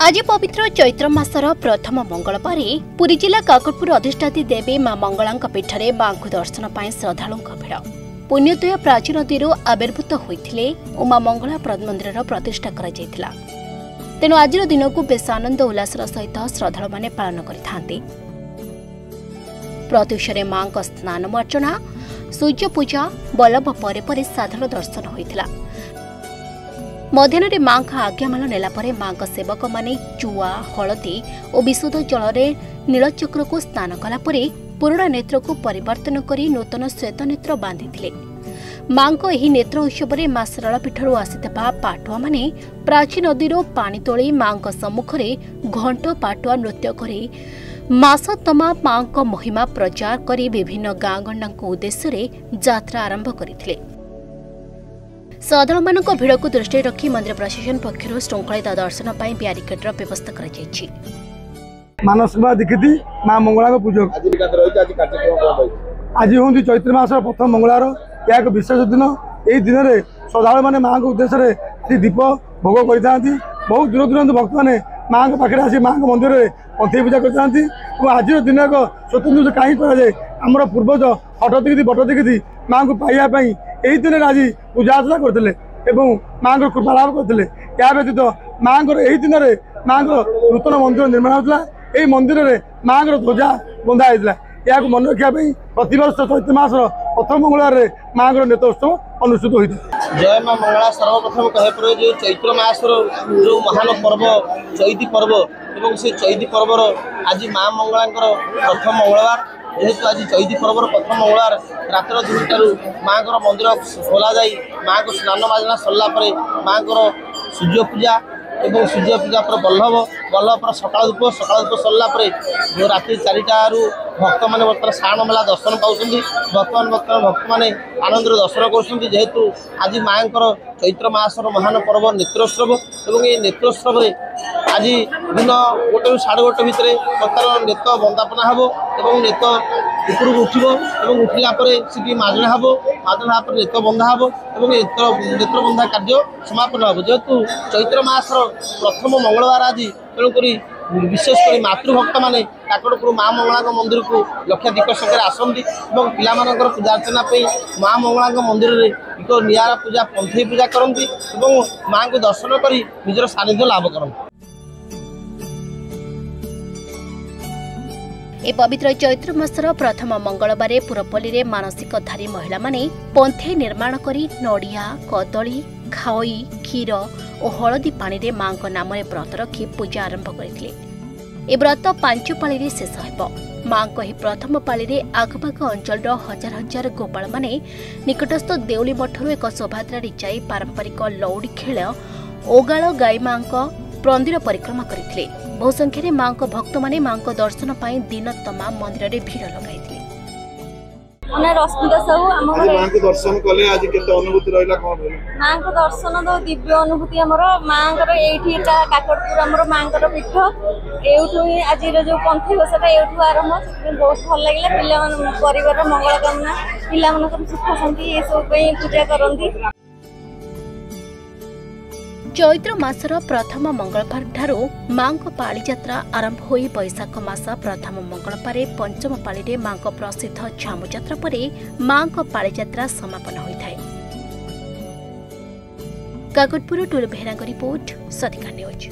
आज पवित्र चैत्र मासर प्रथम मंगलवार पुरी जिला काकटपुर अधिष्ठात्री देवी मां मंगला पीठरे मां को दर्शन पाई श्रद्धालु भिड़ पुण्योदय प्राचीन नदी आविर्भूत होते और मां मंगला मंदिर प्रतिष्ठा कर तेणु आज दिन को बेस आनंद उल्लास सहित श्रद्धालु माने पालन करते। प्रत्युषे मां स्नान अर्चना सूर्य पूजा बल्लभ पर साधारण दर्शन होता। मध्याह्न मां का आज्ञामाल नेलापर मां सेवक माने चुआ हलदी और विशुद्ध जल नीलचक्र को स्नान कलापर पुराणा नेत्र को परिवर्तन कर नूतन श्वेत नेत्र बांधि मां एही नेत्र उत्सव में मां शरणापीठर आसीथिबा पाटुआ माने प्राचीन नदी पानी तोली मां सम्मुख में घंट पाटुआ नृत्य कर मास तमा मां महिमा प्रचार कर विभिन्न गाँ गंडा उद्देश्य यात्रा आरंभ करथिले। श्रद्धालु मानक भिड़ को दृष्टि रखी मंदिर प्रशासन पक्षर श्रृंखलित दर्शन पर ब्यारिकेड्र व्यवस्था कर मानस दीक्षित मां मंगला पूजक आज हूँ चैत्र मास प्रथम मंगलार यह एक विशेष दिन। यही दिन में श्रद्धालु मैंने मां के उद्देश्य दीप भोग कर बहुत दूर दूर भक्त मैंने मां के पाखे आसी मां मंदिर में पंथी पूजा करते। आज दिन एक स्वतंत्र कहीं कराए आमर पूर्वज हट दिखी बट दिखी मां को पाइबापी यही दिन आज पूजा अर्चना करते मां को कृपा लाभ करते। या व्यतीत मां यही दिन में मां नूतन मंदिर निर्माण होता। यही मंदिर में मां ध्वजा बंधा होता। या मन रखापी प्रतिवर्ष चैत्र मासर प्रथम मंगलवार मां नेत्रोत्सव अनुष्ठित होता है। जय मां मंगला सर्वप्रथम कहे पर जो चैत्र मासर जो महान पर्व चैती पर्व और से चैती पर्वर आज मां मंगला प्रथम मंगलवार जेहेतु आज चैती पर्वर प्रथम मंगलवार रात्र 2टारू मां मंदिर खोल जाए मां को स्नान बाजना सरला मां सूर्य पूजा और सूर्य पूजा पर बल्लभ पर सकाल धूप सरला जो रात्रि 4टारू भक्त मैंने बर्तमान श्रावण मेला दर्शन पाँच बर्तमान भक्त मैंने आनंद दर्शन कर जेहेतु आज माँ चैत्र मासर महान पर्व नेत्रोत्सव और ये नेत्रोत्सव आज दिन 1 साढ़े 1 भितर बर्तमान नेत बंदापना हम और नेत ऊपर उठब और उठला से माजना हम माजना नेत बंधा हम और नेत्र बंधा कार्य समापन हम जेहेतु चैत्र मासर प्रथम मंगलवार आज तेणुक विशेषकर मातृभक्त मैंने काकटपुर मां मंगला मंदिर को लक्षाधिक संख्यार आसती और पिला पूजा अर्चना मां मंगला मंदिर में एक निरा पूजा पंथई पूजा करती और मां को दर्शन कर निजर सानिध्य लाभ करती। ए पवित्र चैत्र मासर प्रथम मंगलवार पुरपल्ली में मानसिकधारी महिला माने पंथई निर्माण करी नड़िया कदली खाई क्षीर और हलदी पानी रे मां नाम व्रत रखी पूजा आरंभ करथिले। ए व्रत 5 पाली शेष हो। मां प्रथम पाली आखपाख अंचल हजार हजार गोपाल माने निकटस्थ देउली मठर एक शोभायात्रा जाई पारंपरिक लौड़ी खेल ओगाल गाई मां मंदिर परिक्रमा करथिले। बहु संख्यारे मां भक्त माने मां दर्शन पाई दिन तमाम मंदिर रे भीड़ लगाइथिले। रश्मिता साहू आम मां को दर्शन कले आज केते अनुभूति रहिला कोन रहिला मां को दर्शन तो दिव्य अनुभूति हमर मां एठी काकटपुर हमर मां पीठ एठू आज जो पंथी बसटा एठू आरंभ बहुत भल लगे पिला परिवार मंगल कामना पिला सुख शांति ये सब पूजा करती। चैत्र मासर प्रथम मंगलवार ठारू मां पाली यात्रा आरंभ हो बैशाख मास प्रथम मंगलवार पंचम पाली मां प्रसिद्ध झामु यात्रा पर मां पाली यात्रा समापन होता है। काकटपुर टुलु बेहरा रिपोर्ट सदिका न्यूज।